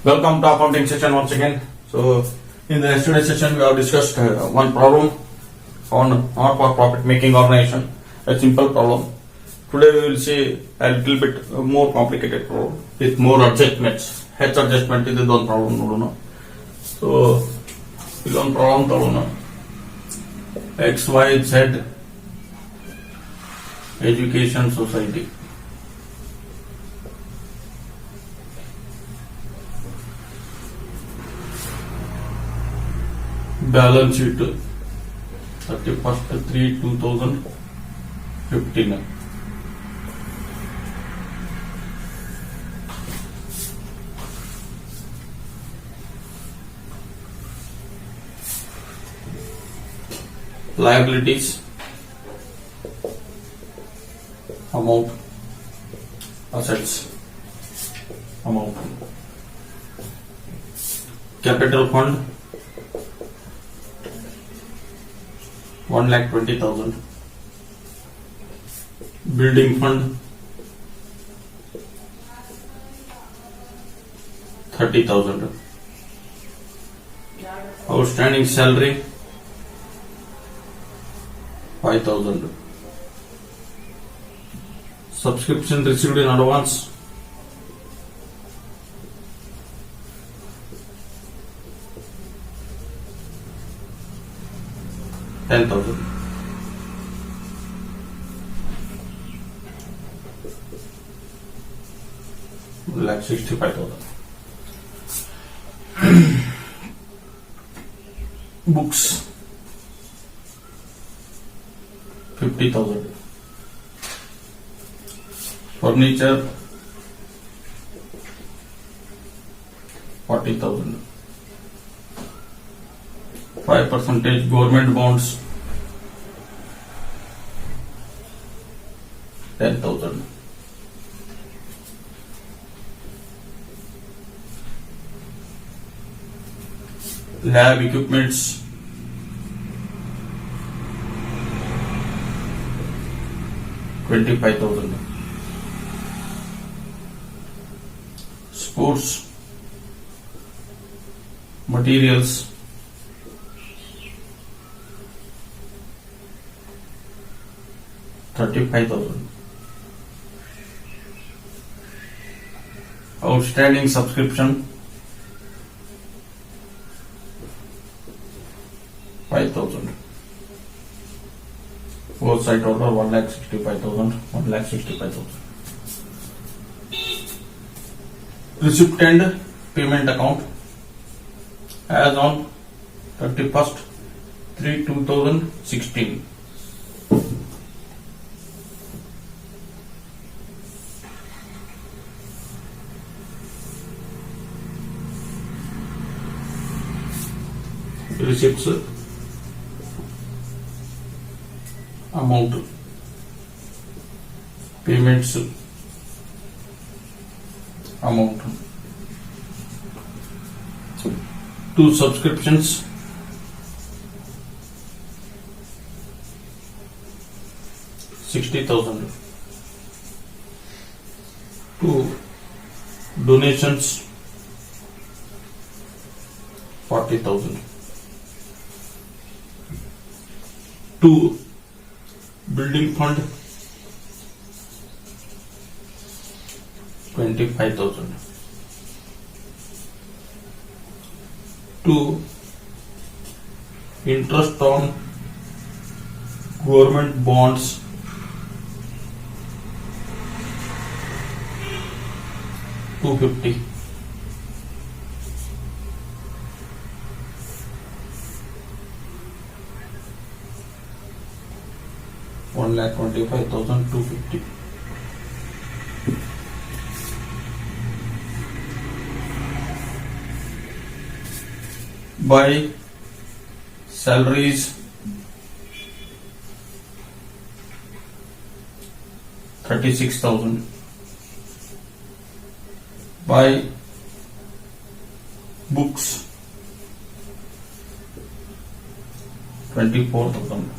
Welcome to accounting session once again. So, in the yesterday session, we have discussed one problem on not for profit making organization, a simple problem. Today, we will see a little bit more complicated problem with more adjustments. H adjustment is one problem. No. So, one problem. X, Y, Z Education Society. Balance sheet 31/3/2015. Liabilities amount, assets amount, capital fund 1,20,000, building fund 30,000, outstanding salary 5,000, subscription received in advance 10,000. Like 65,000. Books 50,000. Furniture 40,000. 5% government bonds 10,000. Lab equipments 25,000. Sports materials 35,000. Outstanding subscription 5,000. Foresight order 1,65,000. 1,65,000. Receipt and payment account as on 31/3/2016. Receipts amount, payments amount, 2 subscriptions 60,000, 2 donations 40,000, 2 building fund 25,000, 2 interest on government bonds 250, 1,25,250. By salaries 36,000. By books 24,000.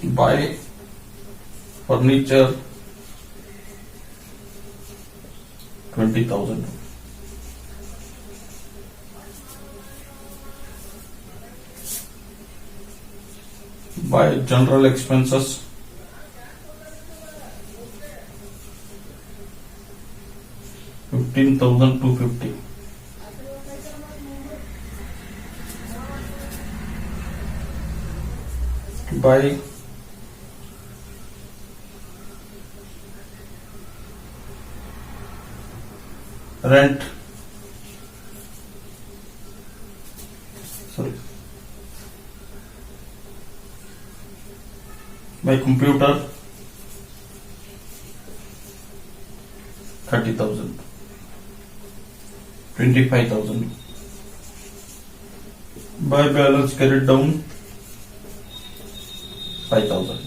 Buy furniture 20,000. By general expenses, $15,250. By rent, by computer, 30,000, 25,000. By balance carried down, 5,000.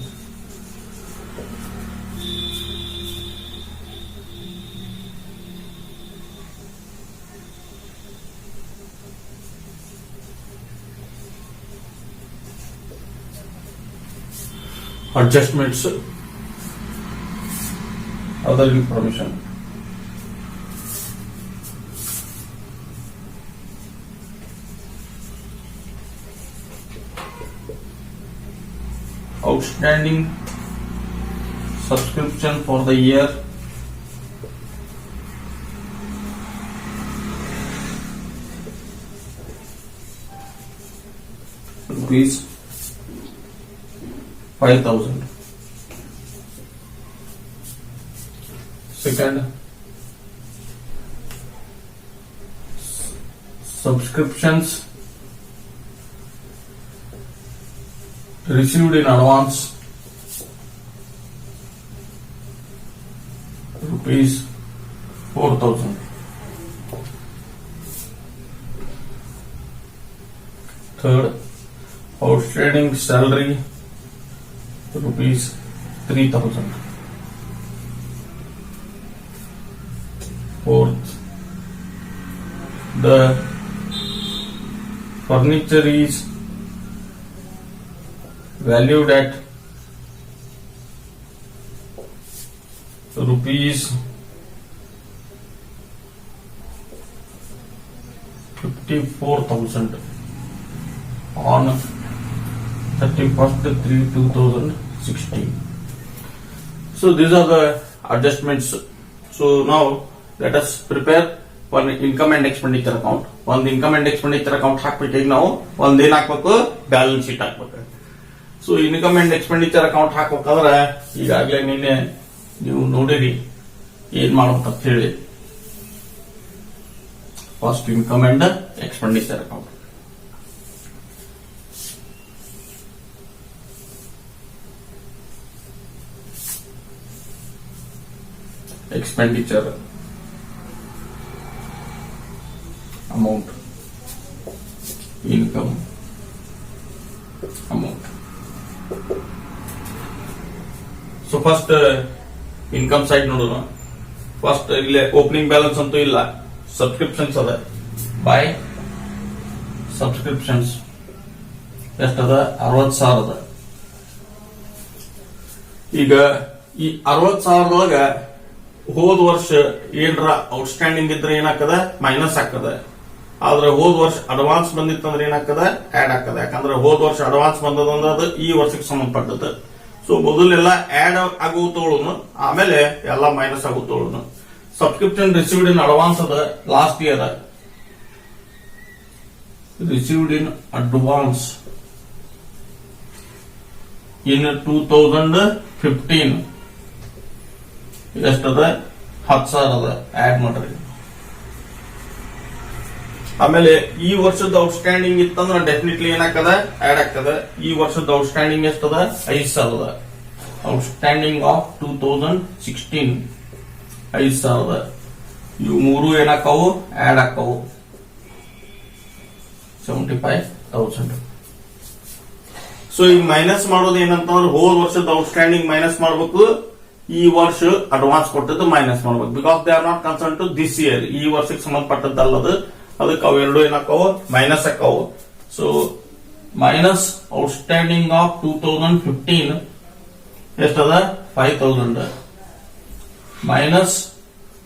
Adjustments, other information. Outstanding subscription for the year, rupees 5,000. Second, subscriptions received in advance, rupees 4,000. Third, outstanding salary, rupees 3,000. Fourth, the furniture is valued at rupees 54,000 on 31st/3/2016. So these are the adjustments. So now let us prepare one income and expenditure account. One income and expenditure account ಹಾಕ್ಬೇಕು. ಈಗ ನಾವು ಒಂದೇನ್ ಹಾಕ್ಬೇಕು, balance sheet ಹಾಕ್ಬೇಕು. So income and expenditure account ಹಾಕ್ಬೇಕಾದ್ರೆ ಈಗಾಗಲೇ ನಿನ್ನೆ ನೀವು ನೋಡಿರಿ ಏನ್ ಮಾಡ್ಬೇಕಂತ ಹೇಳಿ. First income and expenditure account. Expenditure amount, income amount. So first income side ನೋಡೋಣ. ಫಸ್ಟ್ ಇಲ್ಲಿ ಓಪನಿಂಗ್ ಬ್ಯಾಲೆನ್ಸ್ ಅಂತೂ ಇಲ್ಲ, ಸಬ್ಸ್ಕ್ರಿಪ್ಷನ್ಸ್ ಅದ. ಬೈ ಸಬ್ಸ್ಕ್ರಿಪ್ಷನ್ಸ್ ಎಷ್ಟದ, 60,000 ಅದ. ಈಗ ಈ 60,000 ಹೋದ ವರ್ಷ ಏನ್ರ ಔಟ್ಸ್ಟ್ಯಾಂಡಿಂಗ್ ಇದ್ರೆ ಏನಾಗ್ತದ, ಮೈನಸ್ ಆಗ್ತದ. ಆದ್ರೆ ಹೋದ ವರ್ಷ ಅಡ್ವಾನ್ಸ್ ಬಂದಿತ್ತಂದ್ರೆ ಏನಾಗ್ತದ, ಆಡ್ ಆಗ್ತದ. ಯಾಕಂದ್ರೆ ಹೋದ ವರ್ಷ ಅಡ್ವಾನ್ಸ್ ಬಂದದಂದ್ರೆ ಅದು ಈ ವರ್ಷಕ್ಕೆ ಸಂಬಂಧಪಟ್ಟದ್ದು. ಸೊ ಮೊದಲೆಲ್ಲ ಆಡ್ ಆಗುವ ತಗೊಳ್ಳೋನು, ಆಮೇಲೆ ಎಲ್ಲ ಮೈನಸ್ ಆಗುವ ತಗೊಳ್ಳೋನು. ಸಬ್ಸ್ಕ್ರಿಪ್ಷನ್ ರಿಸೀವ್ಡ್ ಇನ್ ಅಡ್ವಾನ್ಸ್ ಅದ last year, received in advance in 2015 ಎಷ್ಟದ, 10,000 ಅದ. ಆಡ್ ಮಾಡ್ರಿ. ಆಮೇಲೆ ಈ ವರ್ಷದ ಔಟ್ಸ್ಟ್ಯಾಂಡಿಂಗ್ ಇತ್ತಂದ್ರೆ ಡೆಫಿನೆಟ್ಲಿ ಏನಾಗ್ತದ, ಆಡ್ ಆಗ್ತದ. ಈ ವರ್ಷದ ಔಟ್ಸ್ಟ್ಯಾಂಡಿಂಗ್ ಎಷ್ಟದ, 5,000. Outstanding of 2016 5,000. ಇವು ಮೂರು ಏನಾಕವು, ಆಡ್ ಹಾಕವು, 75,000. ಸೊ ಈಗ ಮೈನಸ್ ಮಾಡೋದು ಏನಂತಂದ್ರೆ ಹೋದ ವರ್ಷದ ಔಟ್ಸ್ಟ್ಯಾಂಡಿಂಗ್ ಮೈನಸ್ ಮಾಡ್ಬೇಕು, ಈ ವರ್ಷ ಅಡ್ವಾನ್ಸ್ ಕೊಟ್ಟದ್ದು ಮೈನಸ್ ಮಾಡ್ಬೇಕು. Because they are not concern to this year, ಈ ವರ್ಷಕ್ಕೆ ಸಂಬಂಧಪಟ್ಟದ್ದಲ್ಲದು. ಅದಕ್ಕೆ ಅವೆರಡು ಏನಾಕವು, ಮೈನಸ್ ಹಾಕವು. ಸೊ ಮೈನಸ್ ಔಟ್ಸ್ಟ್ಯಾಂಡಿಂಗ್ ಆಫ್ 2015 ಎಷ್ಟದ, 5,000. ಮೈನಸ್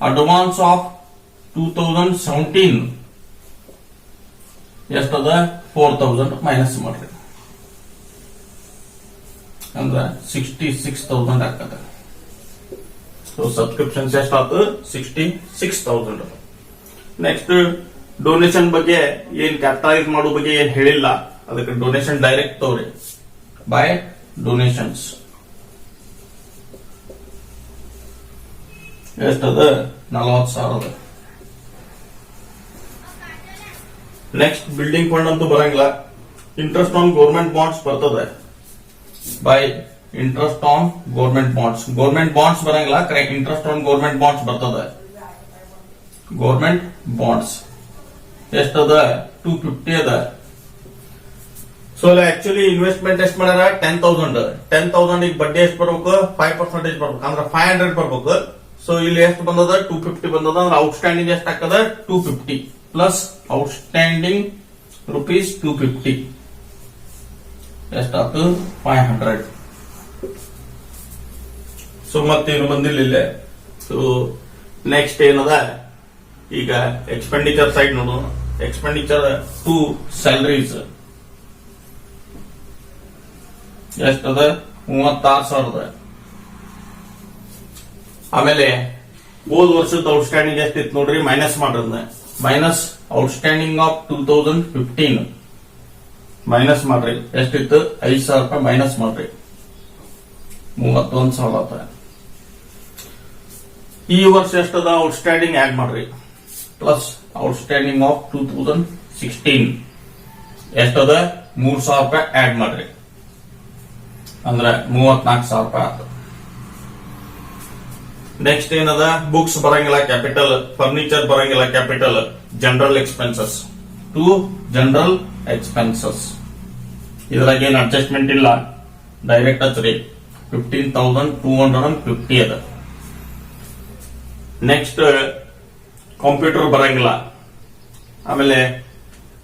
ಅಡ್ವಾನ್ಸ್ ಆಫ್ 2017 ಎಷ್ಟದ 4000 ಮೈನಸ್ ಮಾಡ್ರಿ ಅಂದ್ರೆ 66,000 ಆಗ್ತದೆ. ಸೊ ಸಬ್ಸ್ಕ್ರಿಪ್ಷನ್ಸ್ ಎಷ್ಟಾಯ್ತು 66,000. ನೆಕ್ಸ್ಟ್ ಡೊನೇಷನ್ ಬಗ್ಗೆ ಏನ್ ಕ್ಯಾಪಿಟಲೈಸ್ ಮಾಡೋ ಬಗ್ಗೆ ಏನ್ ಹೇಳಿಲ್ಲ, ಅದಕ್ಕೆ ಡೊನೇಷನ್ ಡೈರೆಕ್ಟ್ ತಗೋರಿ ಬೈ ಡೊನೇಷನ್ಸ್ ಎಷ್ಟದ 40,000. ನೆಕ್ಸ್ಟ್ ಬಿಲ್ಡಿಂಗ್ ಫಂಡ್ ಅಂತೂ ಬರಂಗಿಲ್ಲ. ಇಂಟ್ರೆಸ್ಟ್ ಆನ್ ಗೌರ್ಮೆಂಟ್ ಬಾಂಡ್ಸ್ ಬರ್ತದೆ by interest on government bonds ಬರಂಗಿಲ್ಲ, correct interest on government bonds ಬರ್ತದೆ. ಗೌರ್ಮೆಂಟ್ ಬಾಂಡ್ಸ್ ಎಷ್ಟದ 250 ಅದ. ಸೊ ಆಕ್ಚುಲಿ ಇನ್ವೆಸ್ಟ್ಮೆಂಟ್ ಎಷ್ಟು ಮಾಡ್ಯಾರ 10,000 ಈಗ ಬಡ್ಡಿ ಎಷ್ಟು ಬರ್ಬೇಕು 5% ಬರ್ಬೇಕು, ಅಂದ್ರೆ 500 ಬರ್ಬೇಕು. ಸೊ ಇಲ್ಲಿ ಎಷ್ಟು ಬಂದದ 250 ಬಂದದ, ಅಂದ್ರೆ ಔಟ್ಸ್ಟ್ಯಾಂಡಿಂಗ್ ಎಷ್ಟು ಆಗ್ತದ 250 ಪ್ಲಸ್ ಔಟ್ಸ್ಟ್ಯಾಂಡಿಂಗ್ ರುಪೀಸ್ 250 ಎಷ್ಟಾಯ್ತು 500. ಸೊ ಮತ್ತೇನು ಬಂದಿಲ್ಲ ಇಲ್ಲೇ. ಸೊ ನೆಕ್ಸ್ಟ್ ಏನದ ಈಗ ಎಕ್ಸ್ಪೆಂಡಿಚರ್ ಸೈಡ್ ನೋಡು. ಎಕ್ಸ್ಪೆಂಡಿಚರ್ ಟು ಸ್ಯಾಲರೀಸ್ ಎಷ್ಟದ 36,000. ಆಮೇಲೆ ಹೋದ ವರ್ಷದ ಔಟ್ಸ್ಟ್ಯಾಂಡಿಂಗ್ ಎಷ್ಟಿತ್ತು ನೋಡ್ರಿ, ಮೈನಸ್ ಮಾಡ್ರಿ. ಮೈನಸ್ ಔಟ್ಸ್ಟ್ಯಾಂಡಿಂಗ್ ಆಫ್ 2015 ಮೈನಸ್ ಮಾಡ್ರಿ, ಎಷ್ಟಿತ್ತು 5,000 ರೂಪಾಯಿ ಮೈನಸ್ ಮಾಡ್ರಿ, 31,000. ಈ ವರ್ಷ ಎಷ್ಟದ ಔಟ್ಸ್ಟ್ಯಾಂಡಿಂಗ್ ಆಡ್ ಮಾಡ್ರಿ, ಪ್ಲಸ್ ಔಟ್ಸ್ಟ್ಯಾಂಡಿಂಗ್ ಆಫ್ 2016 ಎಷ್ಟದ 3,000 ರೂಪಾಯಿ ಆಡ್ ಮಾಡ್ರಿ, ಅಂದ್ರೆ 34,000 ರೂಪಾಯಿ ಆಯ್ತು. ನೆಕ್ಸ್ಟ್ ಏನದ ಬುಕ್ಸ್ ಬರಂಗಿಲ್ಲ ಕ್ಯಾಪಿಟಲ್, ಫರ್ನಿಚರ್ ಬರಂಗಿಲ್ಲ capital, general expenses to general expenses. ಇದ್ರಾಗ ಏನ್ ಅಡ್ಜಸ್ಟ್ಮೆಂಟ್ ಇಲ್ಲ, ಡೈರೆಕ್ಟ್ ಹಚ್ರಿ 15,250 ಅದ. ನೆಕ್ಸ್ಟ್ ಕಂಪ್ಯೂಟರ್ ಬರಂಗಿಲ್ಲ. ಆಮೇಲೆ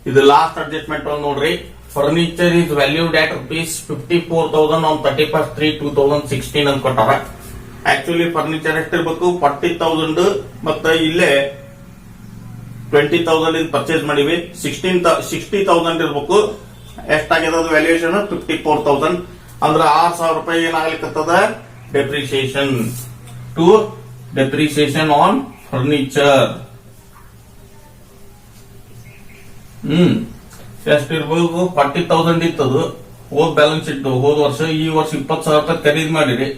ಇದು ಲಾಸ್ಟ್ ಅಡ್ಜಸ್ಟ್ಮೆಂಟ್ ನೋಡ್ರಿ, furniture is valued at ₹54,000 on 31/3/2016 ಅಂತ ಕೊಟ್ಟಾರ. ಆಕ್ಚುಲಿ ಫರ್ನಿಚರ್ ಎಷ್ಟಿರ್ಬೇಕು 40,000, ಮತ್ತೆ ಇಲ್ಲೇ 20,000 ಪರ್ಚೇಸ್ ಮಾಡಿವಿ, 60,000 ಇರ್ಬೇಕು. ಎಷ್ಟಾಗ್ಯದ ವ್ಯಾಲ್ಯೂಯೇಷನ್ 54,000, ಅಂದ್ರೆ 6,000 ರೂಪಾಯಿ ಏನಾಗ್ಲಿಕ್ಕತ್ತದ depreciation to depreciation on furniture. ಎಷ್ಟಿರ್ಬೇಕು 40,000 ಇತ್ತದು ಹೋದ್ ಬ್ಯಾಲೆನ್ಸ್ ಶೀಟ್ ಹೋದ ವರ್ಷ. ಈ ವರ್ಷ 20,000 ರೂಪಾಯಿ ಖರೀದಿ ಮಾಡಿರಿ.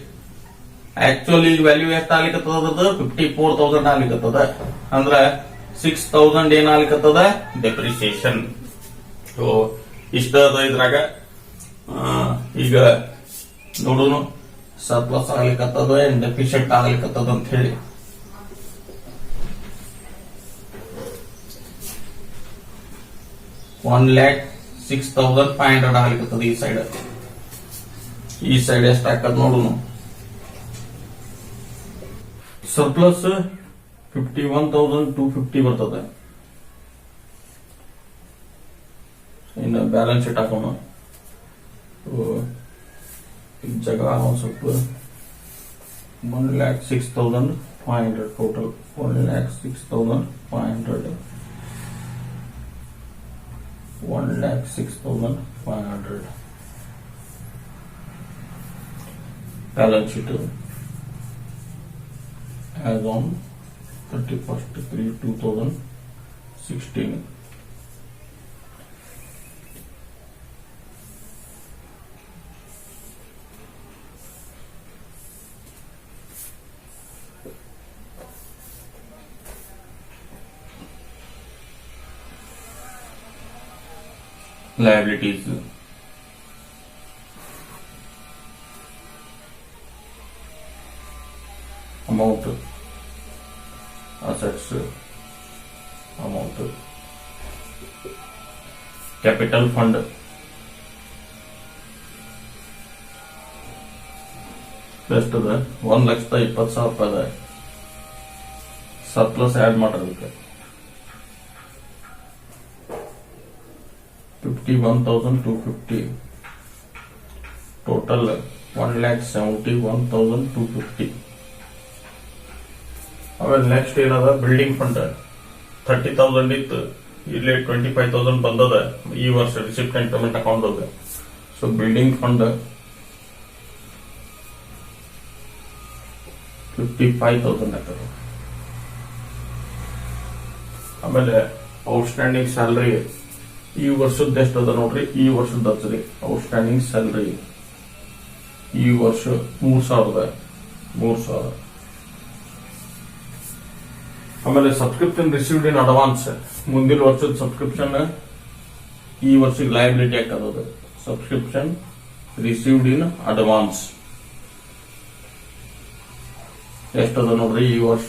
ಆಕ್ಚುಲಿ ವ್ಯಾಲ್ಯೂ ಎಷ್ಟು ಆಗ್ಲಿಕ್ಕತ್ತದ 54,000 ಆಗ್ಲಿಕ್ಕತ್ತದ, ಅಂದ್ರೆ 6,000 ಏನಾಗ್ಲಿಕ್ಕತ್ತದ ಡೆಪ್ರಿಸಿಯೇಷನ್. ಸೊ ಇಷ್ಟ ಅದ ಇದ್ರಾಗ. ಈಗ ನೋಡೋಣ ಸರ್ಪ್ಲಸ್ ಆಗ್ಲಿಕ್ಕತ್ತದ ಏನ್ ಡೆಫಿಷಿಯಂಟ್ ಆಗ್ಲಿಕ್ಕತ್ತದ ಅಂತ ಹೇಳಿ. $1,06,500 ಆಗ್ಲಿಕ್ಕತ್ತದ ಈ ಸೈಡ್. ಈ ಸೈಡ್ ಎಷ್ಟು ಹಾಕದ್ ನೋಡೋಣ. ಸರ್ಪ್ಲಸ್ 51,250 ಬರ್ತದೆ. ಇನ್ನು ಬ್ಯಾಲೆನ್ಸ್ ಶೀಟ್ ಹಾಕೋಣ. ಜಾಗ ಸ್ವಲ್ಪ 1,06,500 total. 1,06,500 1,06,500 balance sheet as on 31/3/2016. Liabilities amount, assets amount, capital fund ಎಷ್ಟು ಅದ 1,20,000 ರೂಪಾಯಿ ಅದ. ಸರ್ಪ್ಲಸ್ ಆಡ್ ಮಾಡೋದಕ್ಕೆ 51,250 ಟೋಟಲ್ 1,71,250. ಆಮೇಲೆ ನೆಕ್ಸ್ಟ್ ಏನದ ಬಿಲ್ಡಿಂಗ್ ಫಂಡ್ 30,000 ಇತ್ತು, ಇಲ್ಲಿ 25,000 ಬಂದದ ಈ ವರ್ಷ receipt and payment account. So building fund 55,000 ಆಗ್ತದೆ. ಆಮೇಲೆ ಔಟ್ಸ್ಟ್ಯಾಂಡಿಂಗ್ ಸ್ಯಾಲರಿ ಈ ವರ್ಷದ ಎಷ್ಟು ಅದ ನೋಡ್ರಿ, ಈ ವರ್ಷದ ಹಚ್ಚ್ರಿ. ಔಟ್ಸ್ಟ್ಯಾಂಡಿಂಗ್ ಸ್ಯಾಲರಿ ಈ ವರ್ಷ 3,000. ಆಮೇಲೆ ಸಬ್ಸ್ಕ್ರಿಪ್ಷನ್ ರಿಸೀವ್ಡ್ ಇನ್ ಅಡ್ವಾನ್ಸ್, ಮುಂದಿನ ವರ್ಷದ ಸಬ್ಸ್ಕ್ರಿಪ್ಷನ್ ಈ ವರ್ಷಕ್ಕೆ ಲಯಬಿಲಿಟಿ ಆಗ್ತದ. ಸಬ್ಸ್ಕ್ರಿಪ್ಷನ್ ರಿಸೀವ್ಡ್ ಇನ್ ಅಡ್ವಾನ್ಸ್ ಎಷ್ಟದ ನೋಡ್ರಿ, ಈ ವರ್ಷ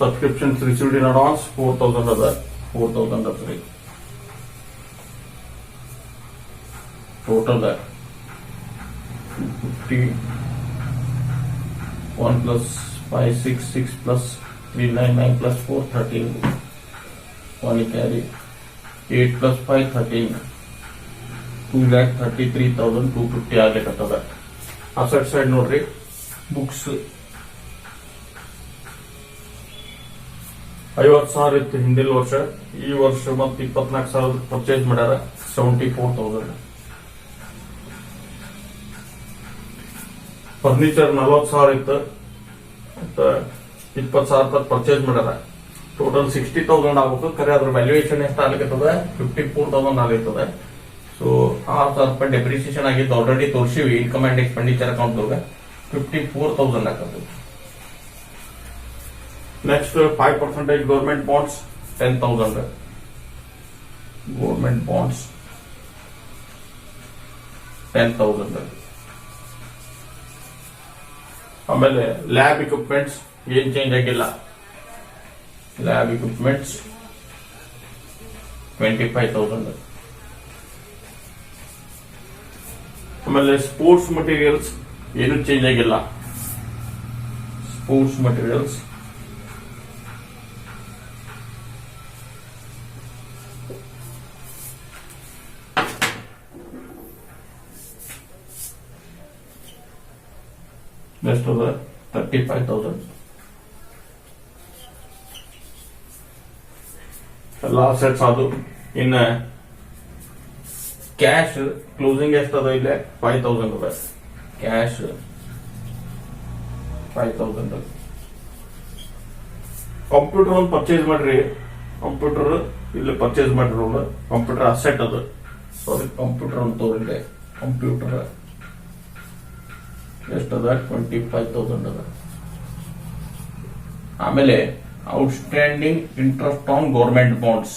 ಸಬ್ಸ್ಕ್ರಿಪ್ಷನ್ ರಿಸೀವ್ಡ್ ಇನ್ ಅಡ್ವಾನ್ಸ್ 4,000 ಅದ. 4,000 ಅದ್ರಿ total 50 1 plus 5 6 6 plus 3 9 9 plus 4 13 1 carry 8 plus 5 13 2,33,250 ಆಗ್ಲಿಕ್ಕತ್ತದ. Asset side ನೋಡ್ರಿ, ಬುಕ್ಸ್ 50,000 ಇತ್ತು ಹಿಂದಿನ ವರ್ಷ, ಈ ವರ್ಷ ಮತ್ತೆ 24,000 ಪರ್ಚೇಸ್ ಮಾಡ್ಯಾರ. 74,000. ಫರ್ನಿಚರ್ 40,000 ಇತ್ತು, 20,000 ಪರ್ಚೇಸ್ ಮಾಡ್ಯಾರ. ಟೋಟಲ್ 60,000 ಆಗ್ಬೇಕು. ಖರೆ ಅದ್ರ ವ್ಯಾಲ್ಯೂಯೇಷನ್ ಎಷ್ಟು ಆಗ್ಲಿಕ್ಕದ, 54,000 ಆಗ್ಲಿರ್ತದೆ. ಸೊ 6,000 ಡೆಪ್ರಿಸಿಯೇಷನ್ ಆಗಿದ್ದು ಆಲ್ರೆಡಿ ತೋರಿಸಿವಿ ಇನ್ಕಮ್ ಅಂಡ್ ಎಕ್ಸ್ಪೆಂಡಿಚರ್ ಅಕೌಂಟ್ 54,000 ಆಗ್ತದೆ. Next 5% government bonds 10,000. Government bonds 10,000. ಆಮೇಲೆ ಲ್ಯಾಬ್ ಇಕ್ವಿಪ್ಮೆಂಟ್ಸ್ ಏನ್ ಚೇಂಜ್ ಆಗಿಲ್ಲ. Lab equipments 25,000. ಆಮೇಲೆ ಸ್ಪೋರ್ಟ್ಸ್ ಮಟೀರಿಯಲ್ಸ್ ಏನು ಚೇಂಜ್ ಆಗಿಲ್ಲ. ಸ್ಪೋರ್ಟ್ಸ್ ಮಟೀರಿಯಲ್ಸ್ ಎಷ್ಟು ಅದ, 35,000. ಎಲ್ಲ ಅಸೆಟ್ಸ್ ಅದು. ಇನ್ನ ಕ್ಯಾಶ್ ಕ್ಲೋಸಿಂಗ್ ಎಷ್ಟದ, ಇಲ್ಲೇ 5,000 ಅದ. ಕ್ಯಾಶ್ 5,000. ಕಂಪ್ಯೂಟರ್ ಒಂದು ಪರ್ಚೇಸ್ ಮಾಡ್ರಿ. ಕಂಪ್ಯೂಟರ್ ಇಲ್ಲಿ ಪರ್ಚೇಸ್ ಮಾಡಿರೋಲ್ಲ, ಕಂಪ್ಯೂಟರ್ ಅಸೆಟ್ ಅದು. ಸಾರಿ, ಕಂಪ್ಯೂಟರ್ ಅಂತ ತೋರಿದೆ. ಕಂಪ್ಯೂಟರ್ ಎಷ್ಟದ, 25,000 ಅದ. ಆಮೇಲೆ outstanding interest on government bonds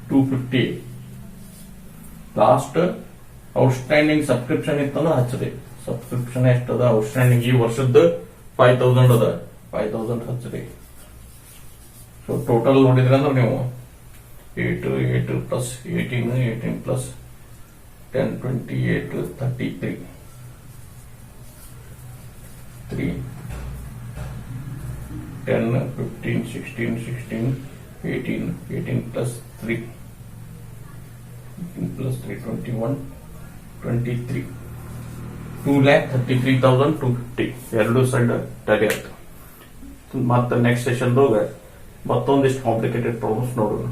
250. Last outstanding subscription ಇತ್ತಂದ್ರೆ ಹಚ್ಚ್ರಿ. ಸಬ್ಸ್ಕ್ರಿಪ್ಷನ್ ಎಷ್ಟದ ಔಟ್ಸ್ಟ್ಯಾಂಡಿಂಗ್ ಈ ವರ್ಷದ 5,000 ಅದ. 5,000 ಹಚ್ಚ್ರಿ. ಸೊ ಟೋಟಲ್ ನೋಡಿದ್ರೆ ಅಂದ್ರೆ ನೀವು 8 plus 18 plus 10 28 33 3 10 15 16 16 18 plus 3 18 plus 3 21 23 2,33,250. ಎರಡು ಸೈಡ್ ಟ್ಯಾಲಿ ಆಯ್ತು. ಮತ್ತೆ ನೆಕ್ಸ್ಟ್ ಸೆಷನ್ದಾಗ ಮತ್ತೊಂದಿಷ್ಟು ಕಾಂಪ್ಲಿಕೇಟೆಡ್ ಪ್ರಾಬ್ಲಮ್ಸ್ ನೋಡೋಣ.